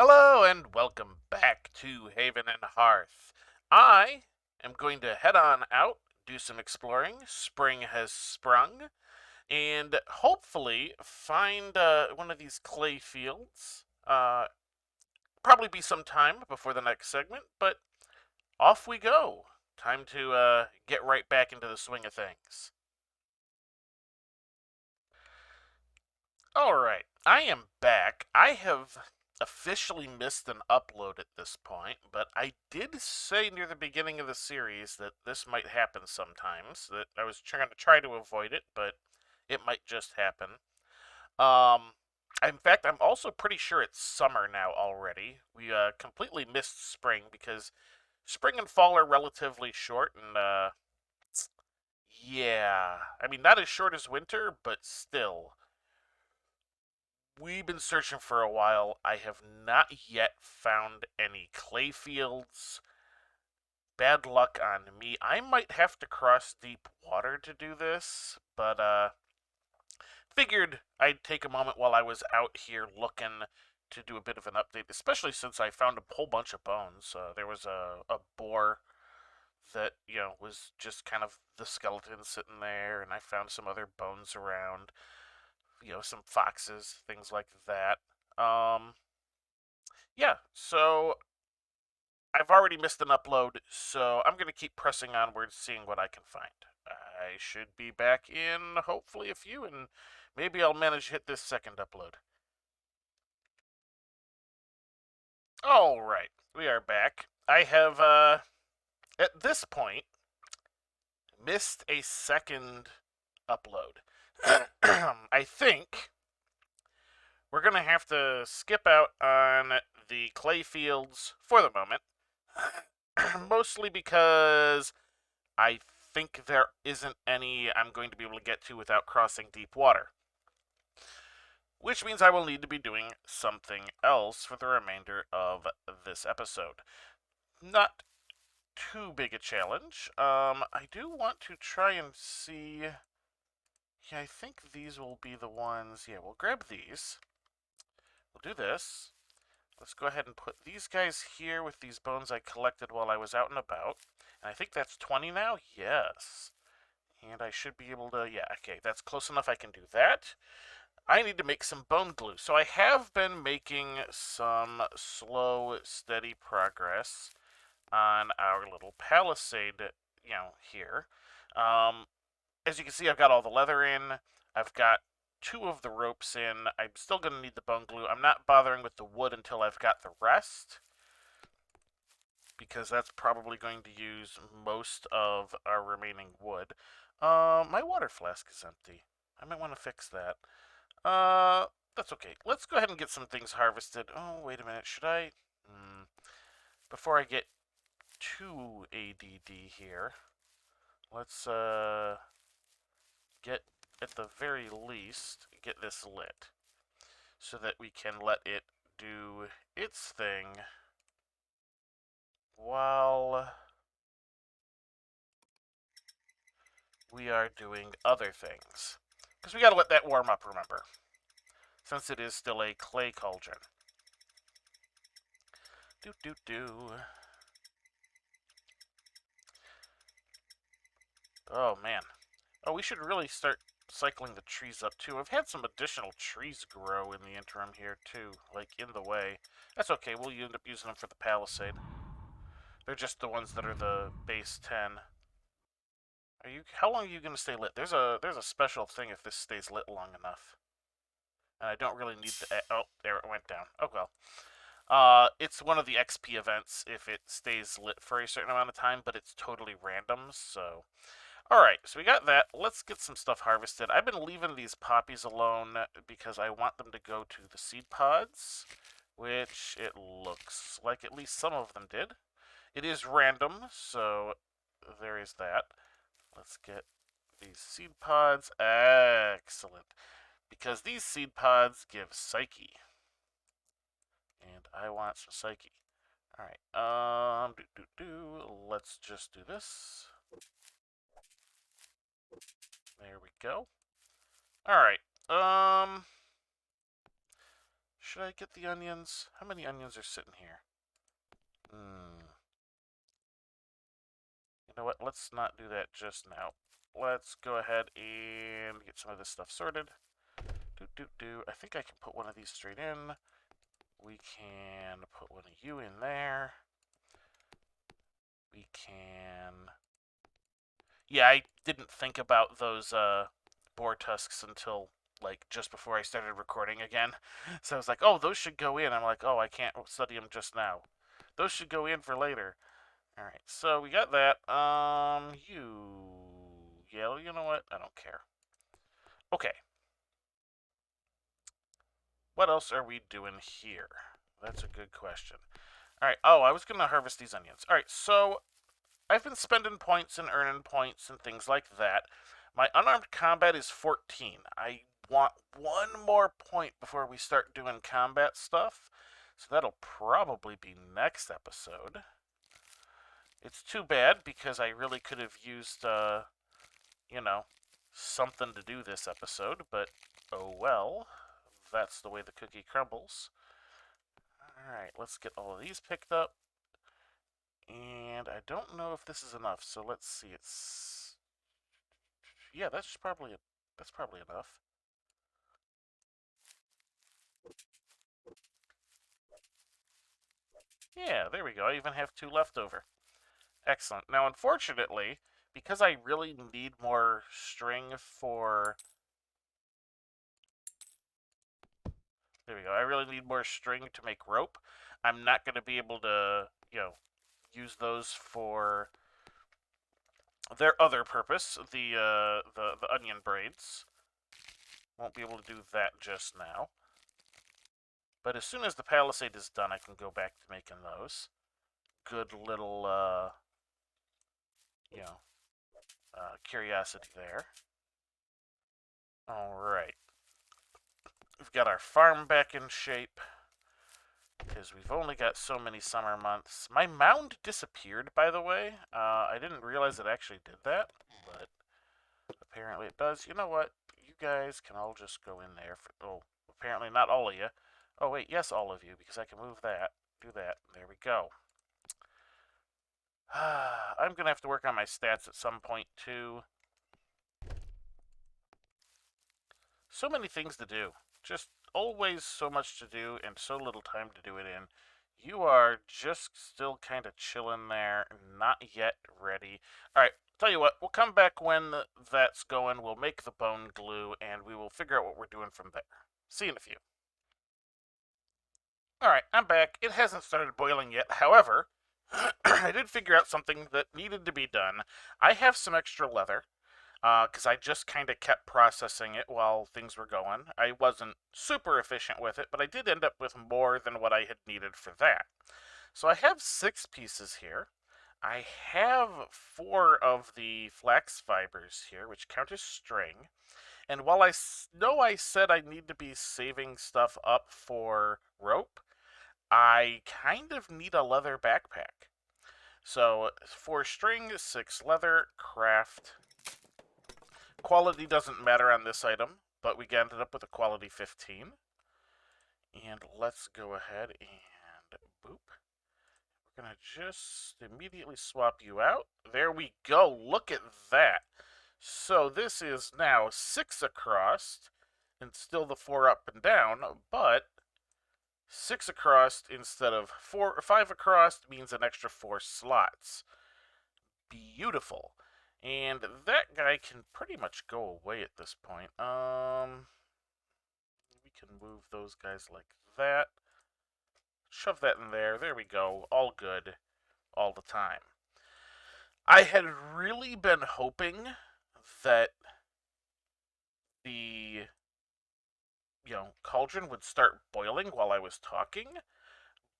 Hello and welcome back to Haven and Hearth. I am going to head on out, do some exploring. Spring has sprung, and hopefully find one of these clay fields. Probably be some time before the next segment, but off we go. Time to get right back into the swing of things. All right, I am back. I have officially missed an upload at this point, but I did say near the beginning of the series that this might happen sometimes. That I was try to avoid it, but it might just happen. Um, in fact, I'm also pretty sure it's summer now already. We completely missed spring because spring and fall are relatively short, and yeah, I mean not as short as winter, but still. We've been searching for a while. I have not yet found any clay fields. Bad luck on me. I might have to cross deep water to do this, but figured I'd take a moment while I was out here looking to do a bit of an update, especially since I found a whole bunch of bones. There was a boar that, was just kind of the skeleton sitting there, and I found some other bones around, some foxes, things like that. Yeah, so I've already missed an upload, so I'm going to keep pressing onward, seeing what I can find. I should be back in hopefully a few, and maybe I'll manage to hit this second upload. All right, we are back. I have, at this point, missed a second upload. I think we're going to have to skip out on the clay fields for the moment. Mostly because I think there isn't any I'm going to be able to get to without crossing deep water. Which means I will need to be doing something else for the remainder of this episode. Not too big a challenge. I do want to try and see. Yeah, I think these will be the ones. Yeah, we'll grab these. We'll do this. Let's go ahead and put these guys here with these bones I collected while I was out and about. And I think that's 20 now? Yes. And I should be able to, yeah, okay, that's close enough. I can do that. I need to make some bone glue. So I have been making some slow, steady progress on our little palisade, here. Um, as you can see, I've got all the leather in. I've got two of the ropes in. I'm still going to need the bone glue. I'm not bothering with the wood until I've got the rest, because that's probably going to use most of our remaining wood. My water flask is empty. I might want to fix that. That's okay. Let's go ahead and get some things harvested. Oh, wait a minute. Should I? Before I get too ADD here, let's get, at the very least, get this lit so that we can let it do its thing while we are doing other things. Because we gotta let that warm up, remember, since it is still a clay cauldron. Do do do. Oh man. Oh, we should really start cycling the trees up too. I've had some additional trees grow in the interim here too, like in the way. That's okay. We'll end up using them for the palisade. They're just the ones that are the base 10. Are you? How long are you gonna stay lit? There's a special thing if this stays lit long enough. And I don't really need the. Oh, there it went down. Oh well. It's one of the XP events if it stays lit for a certain amount of time, but it's totally random. So, all right. So we got that. Let's get some stuff harvested. I've been leaving these poppies alone because I want them to go to the seed pods, which it looks like at least some of them did. It is random, so there is that. Let's get these seed pods. Excellent. Because these seed pods give psyche. And I want some psyche. Alright, let's just do this. There we go. Alright, Should I get the onions? How many onions are sitting here? You know what? Let's not do that just now. Let's go ahead and get some of this stuff sorted. I think I can put one of these straight in. We can put one of you in there. We can... Yeah, I didn't think about those boar tusks until like just before I started recording again. So I was like, oh, those should go in. I'm like, oh, I can't study them just now. Those should go in for later. All right, so we got that. Yeah, you know what? I don't care. Okay. What else are we doing here? That's a good question. All right. Oh, I was gonna harvest these onions. All right, so I've been spending points and earning points and things like that. My unarmed combat is 14. I want one more point before we start doing combat stuff. So that'll probably be next episode. It's too bad because I really could have used, you know, something to do this episode, but oh well. That's the way the cookie crumbles. Alright, let's get all of these picked up. And I don't know if this is enough, so let's see. It's... Yeah, that's probably enough. Yeah, there we go. I even have 2 left over. Excellent. Now, unfortunately, because I really need more string for... There we go. I really need more string to make rope. I'm not going to be able to, use those for their other purpose, the onion braids. Won't be able to do that just now. But as soon as the palisade is done, I can go back to making those. Good little, curiosity there. Alright. We've got our farm back in shape. Because we've only got so many summer months. My mound disappeared, by the way. I didn't realize it actually did that, but apparently it does. You know what? You guys can all just go in there. Oh, apparently not all of you. Oh, wait, yes, all of you, because I can move that. Do that. There we go. I'm going to have to work on my stats at some point, too. So many things to do. Just always so much to do and so little time to do it in. You are just still kind of chilling there, not yet ready. All right, tell you what, we'll come back when that's going. We'll make the bone glue, and we will figure out what we're doing from there. See you in a few. All right, I'm back. It hasn't started boiling yet. However, I did figure out something that needed to be done. I have some extra leather. Because I just kind of kept processing it while things were going. I wasn't super efficient with it, but I did end up with more than what I had needed for that. So I have 6 pieces here. I have 4 of the flax fibers here, which count as string. And while I know I said I need to be saving stuff up for rope, I kind of need a leather backpack. So 4 string, 6 leather, craft. Quality doesn't matter on this item, but we ended up with a quality 15. And let's go ahead and boop. We're going to just immediately swap you out. There we go. Look at that. So this is now 6 across, and still the 4 up and down, but 6 across instead of 4 or 5 across means an extra 4 slots. Beautiful. And that guy can pretty much go away at this point. We can move those guys like that. Shove that in there. There we go. All good. All the time. I had really been hoping that the, cauldron would start boiling while I was talking,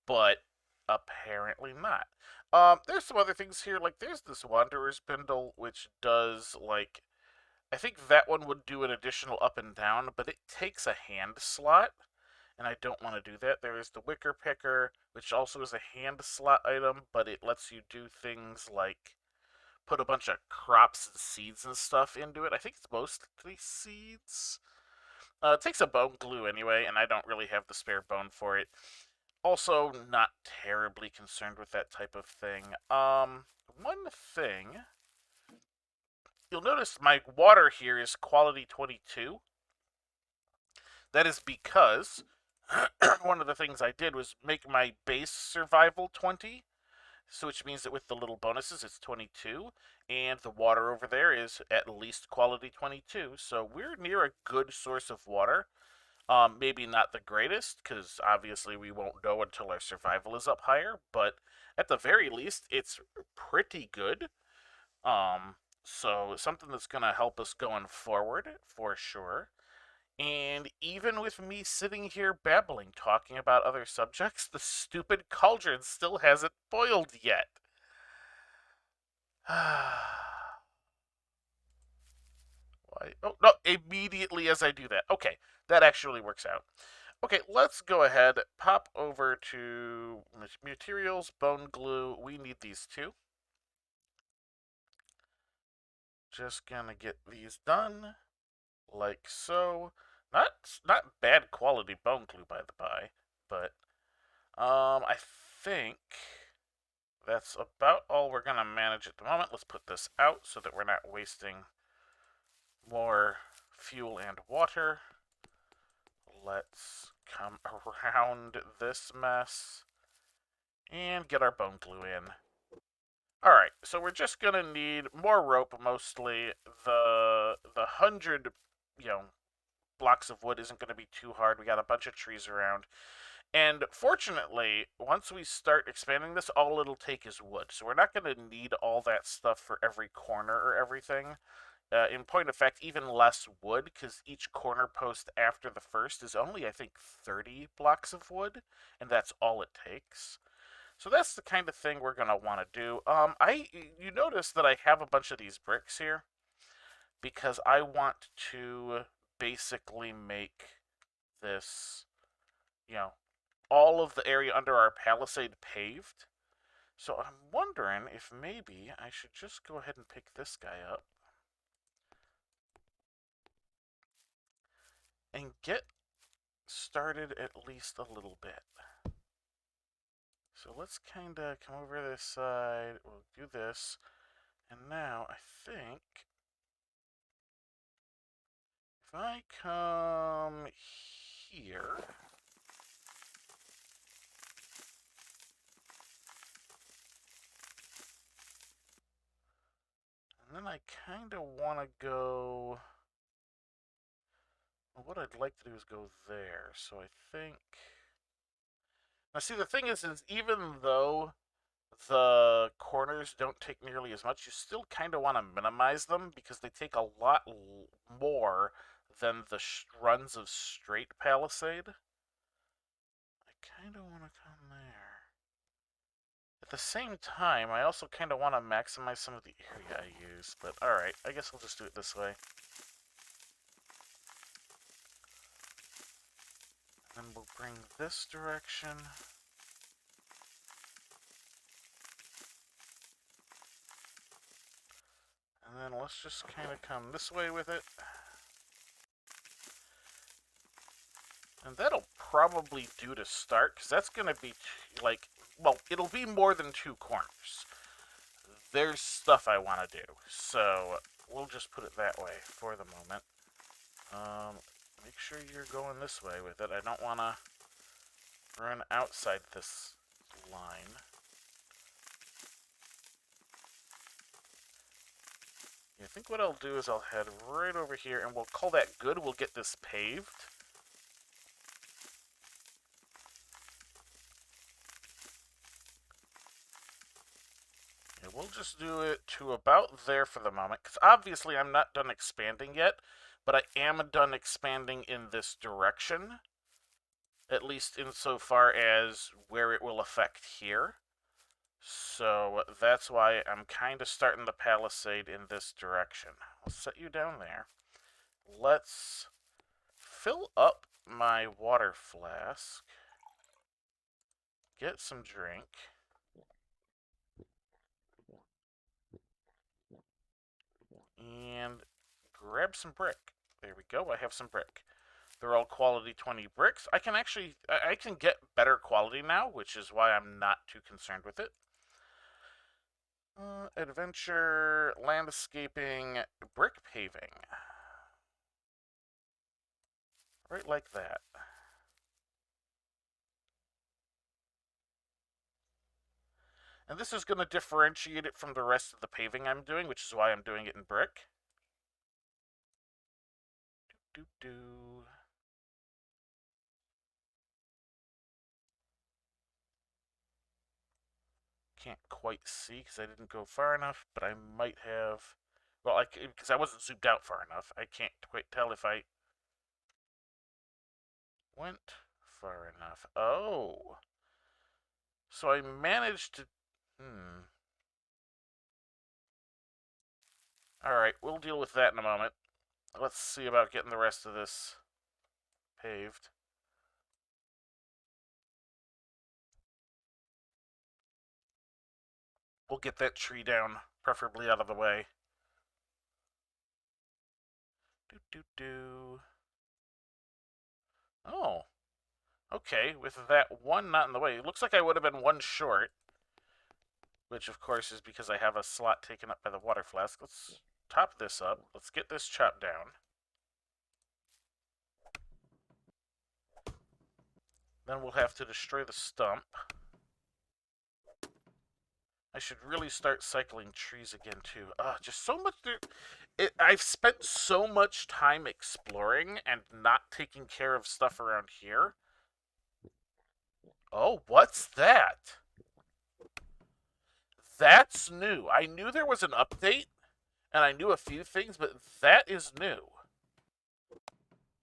but apparently not. There's some other things here, like there's this Wanderer's Bindle, which does, like, I think that one would do an additional up and down, but it takes a hand slot, and I don't want to do that. There is the Wicker Picker, which also is a hand slot item, but it lets you do things like put a bunch of crops and seeds and stuff into it. I think it's mostly seeds. It takes a bone glue anyway, and I don't really have the spare bone for it. Also, not terribly concerned with that type of thing. One thing you'll notice my water here is quality 22. That is because one of the things I did was make my base survival 20, so which means that with the little bonuses it's 22, and the water over there is at least quality 22, so we're near a good source of water. Maybe not the greatest, because obviously we won't know until our survival is up higher, but at the very least, it's pretty good. So something that's going to help us going forward, for sure. And even with me sitting here babbling, talking about other subjects, the stupid cauldron still hasn't boiled yet. Why? Oh, no, immediately as I do that. Okay, that actually works out. Okay, let's go ahead, pop over to materials, bone glue. We need these two. Just gonna get these done, like so. Not bad quality bone glue, by the by, but I think that's about all we're gonna manage at the moment. Let's put this out so that we're not wasting more fuel and water. Let's come around this mess and get our bone glue in. Alright, so we're just gonna need more rope mostly. The 100, you know, blocks of wood isn't gonna be too hard. We got a bunch of trees around. And fortunately, once we start expanding this, all it'll take is wood. So we're not gonna need all that stuff for every corner or everything. In point of fact, even less wood, because each corner post after the first is only, I think, 30 blocks of wood, and that's all it takes. So that's the kind of thing we're gonna want to do. You notice that I have a bunch of these bricks here because I want to basically make this, you know, all of the area under our palisade paved. So I'm wondering if maybe I should just go ahead and pick this guy up and get started at least a little bit. So let's kind of come over this side. We'll do this. And now I think if I come here, and then I kind of want to go. Well, what I'd like to do is go there. So I think. Now, see, the thing is even though the corners don't take nearly as much, you still kind of want to minimize them because they take a lot more than the runs of straight palisade. I kind of want to come there. At the same time, I also kind of want to maximize some of the area I use, but alright, I guess I'll just do it this way. And then we'll bring this direction. And then let's just kind of come this way with it. And that'll probably do to start, because that's going to be, like, well, it'll be more than 2 corners. There's stuff I want to do, so we'll just put it that way for the moment. Make sure you're going this way with it. I don't want to run outside this line. I think what I'll do is I'll head right over here, and we'll call that good. We'll get this paved. We'll just do it to about there for the moment, because obviously I'm not done expanding yet, but I am done expanding in this direction, at least insofar as where it will affect here. So that's why I'm kind of starting the palisade in this direction. I'll set you down there. Let's fill up my water flask, get some drink, and grab some brick. There we go, I have some brick. They're all quality 20 bricks. I can get better quality now, which is why I'm not too concerned with it. Adventure, landscaping, brick paving. Right like that. And this is going to differentiate it from the rest of the paving I'm doing, which is why I'm doing it in brick. Do. Can't quite see because I didn't go far enough, but I might have. Well, because I wasn't zoomed out far enough. I can't quite tell if I went far enough. Oh. So I managed to. Alright, we'll deal with that in a moment. Let's see about getting the rest of this paved. We'll get that tree down, preferably out of the way. Do. Oh. Okay, with that one not in the way. It looks like I would have been one short. Which, of course, is because I have a slot taken up by the water flask. Let's top this up. Let's get this chopped down. Then we'll have to destroy the stump. I should really start cycling trees again, too. Just so much... I've spent so much time exploring and not taking care of stuff around here. Oh, what's that? That's new. I knew there was an update, and I knew a few things, but that is new.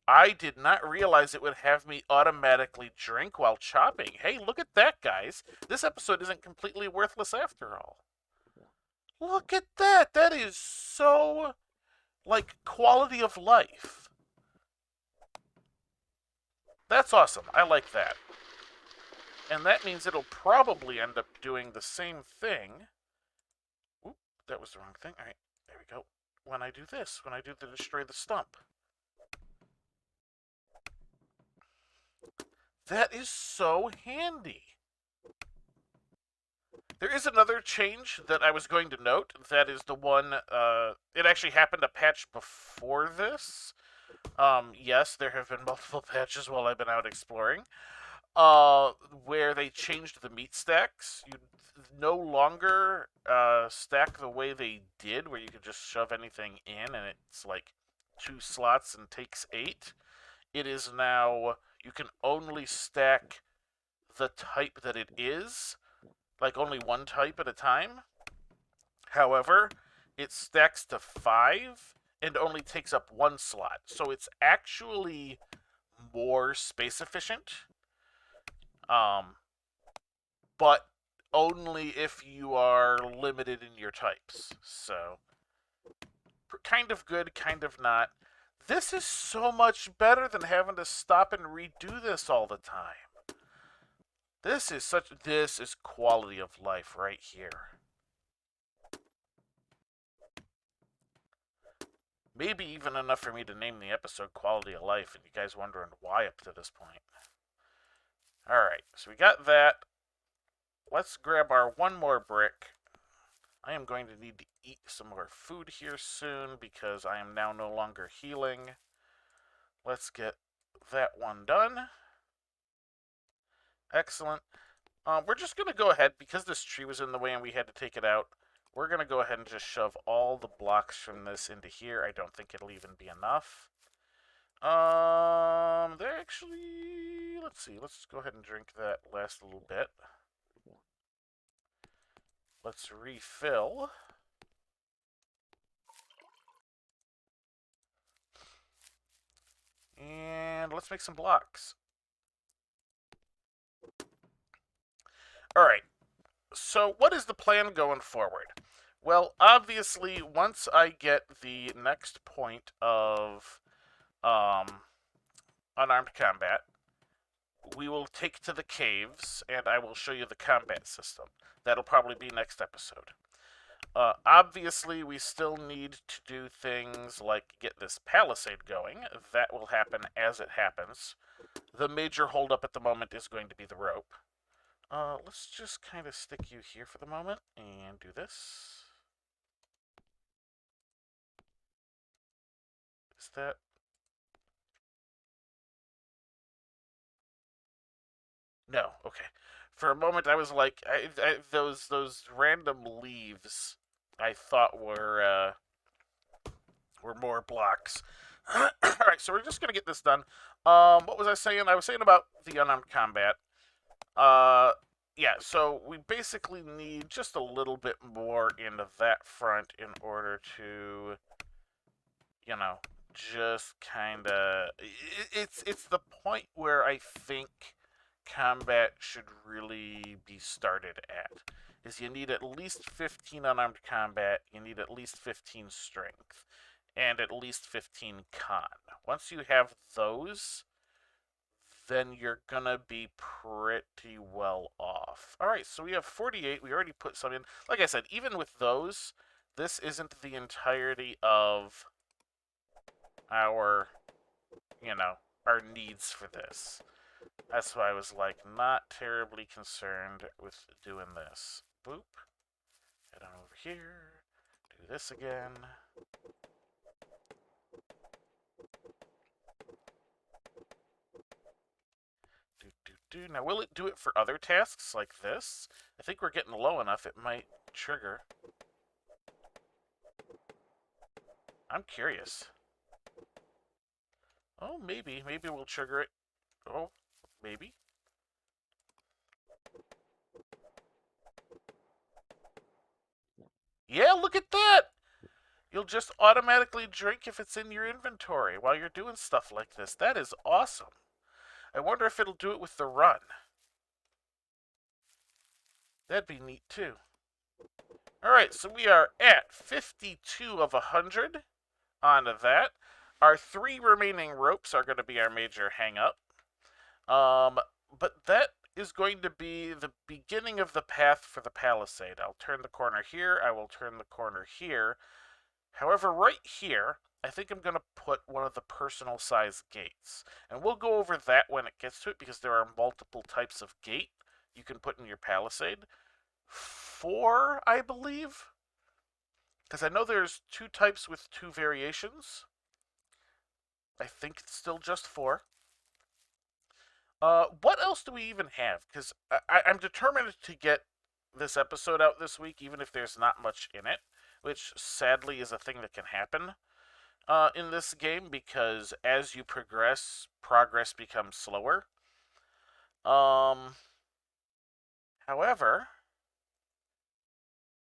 I did not realize it would have me automatically drink while chopping. Hey, look at that, guys. This episode isn't completely worthless after all. Look at that. That is so, like, quality of life. That's awesome. I like that. And that means it'll probably end up doing the same thing. Oop, that was the wrong thing. All right, there we go. When I do this, when I do the destroy the stump. That is so handy. There is another change that I was going to note. That is the one, it actually happened a patch before this. Yes, there have been multiple patches while I've been out exploring. Where they changed the meat stacks. You no longer stack the way they did, where you could just shove anything in and it's like 2 slots and takes 8. It is now, you can only stack the type that it is, like only one type at a time. However, it stacks to 5 and only takes up 1 slot. So it's actually more space efficient. But only if you are limited in your types. So, kind of good, kind of not. This is so much better than having to stop and redo this all the time. This is quality of life right here. Maybe even enough for me to name the episode Quality of Life, and you guys wondering why up to this point. Alright, so we got that. Let's grab our one more brick. I am going to need to eat some more food here soon because I am now no longer healing. Let's get that one done. Excellent. We're just going to go ahead, because this tree was in the way and we had to take it out, we're going to go ahead and just shove all the blocks from this into here. I don't think it'll even be enough. They're actually... Let's see. Let's go ahead and drink that last little bit. Let's refill. And let's make some blocks. Alright, so what is the plan going forward? Well, obviously, once I get the next point of unarmed combat, we will take to the caves, and I will show you the combat system. That'll probably be next episode. Obviously, we still need to do things like get this palisade going. That will happen as it happens. The major holdup at the moment is going to be the rope. Let's just kind of stick you here for the moment and do this. Is that... No, okay. For a moment, I was like, those random leaves, I thought were more blocks. All right, so we're just gonna get this done. What was I saying? I was saying about the unarmed combat. Uh, yeah. So we basically need just a little bit more into that front in order to, you know, just kind of. It's the point where I think combat should really be started at. Is you need at least 15 unarmed combat, you need at least 15 strength, and at least 15 con. Once you have those, then you're gonna be pretty well off. All right, so we have 48. We already put some in. Like I said, even with those, this isn't the entirety of our, our needs for this. That's why I was like not terribly concerned with doing this. Boop. Head on over here. Do this again. Now, will it do it for other tasks like this? I think we're getting low enough it might trigger. I'm curious. Oh, maybe. Maybe we'll trigger it. Oh, maybe. Yeah, look at that! You'll just automatically drink if it's in your inventory while you're doing stuff like this. That is awesome. I wonder if it'll do it with the run. That'd be neat too. Alright, so we are at 52 of 100 onto that. Our 3 remaining ropes are going to be our major hang-up. But that is going to be the beginning of the path for the palisade. I'll turn the corner here. I will turn the corner here. However, right here, I think I'm going to put one of the personal size gates. And we'll go over that when it gets to it because there are multiple types of gate you can put in your palisade. 4, I believe. Because I know there's 2 types with 2 variations. I think it's still just 4. What else do we even have? Because I'm determined to get this episode out this week, even if there's not much in it, which sadly is a thing that can happen in this game because as you progress becomes slower. However,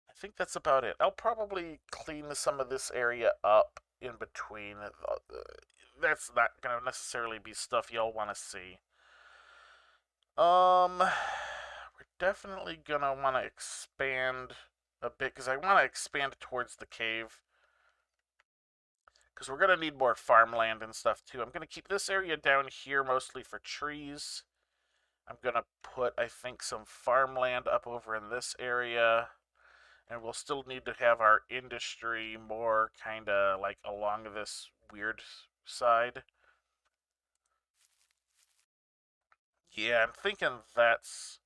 I think that's about it. I'll probably clean some of this area up in between. That's not going to necessarily be stuff y'all want to see. We're definitely gonna want to expand a bit because I want to expand towards the cave because we're gonna need more farmland and stuff too. I'm gonna keep this area down here mostly for trees. I'm gonna put, I think, some farmland up over in this area, and we'll still need to have our industry more kind of like along this weird side. Yeah, I'm thinking that's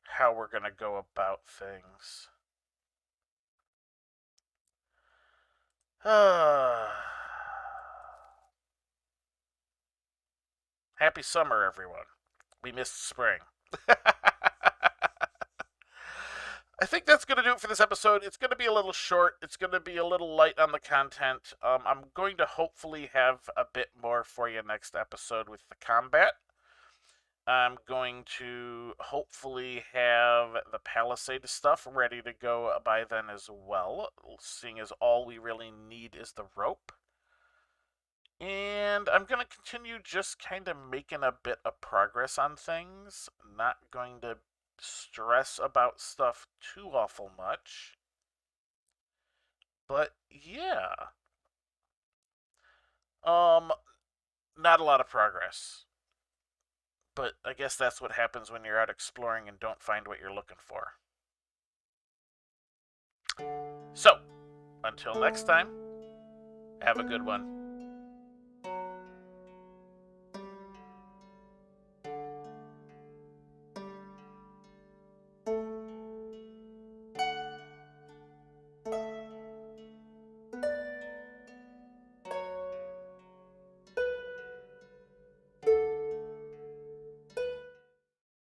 how we're going to go about things. Happy summer, everyone. We missed spring. I think that's going to do it for this episode. It's going to be a little short. It's going to be a little light on the content. I'm going to hopefully have a bit more for you next episode with the combat. I'm going to hopefully have the Palisade stuff ready to go by then as well, seeing as all we really need is the rope. And I'm going to continue just kind of making a bit of progress on things, not going to stress about stuff too awful much. But yeah. Not a lot of progress. But I guess that's what happens when you're out exploring and don't find what you're looking for. So, until next time, have a good one.